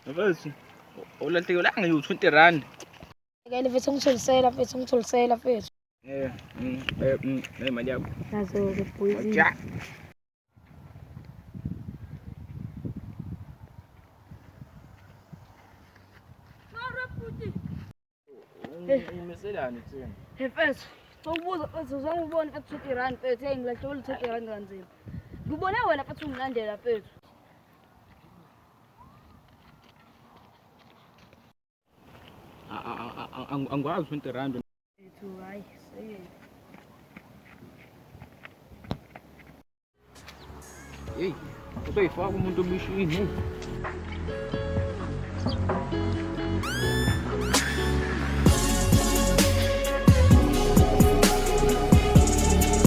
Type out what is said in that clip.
Mfethu, ulahlekelanga ngiwu-R20. Ngeke ngitholisela mfethu. Imali yakho. Nazo-ke boys. Ja. Umiselani thina? Hey mfethu, sokubuza mfethu uzongibona mfethu R20 mfethu, hey ngilahlekile R20 kanzima. Ngibone wena mfethu ungilandela mfethu. Angikwazi R20. Mfethu hayi, seyini. Hey, uzoyifaka umuntu obishini.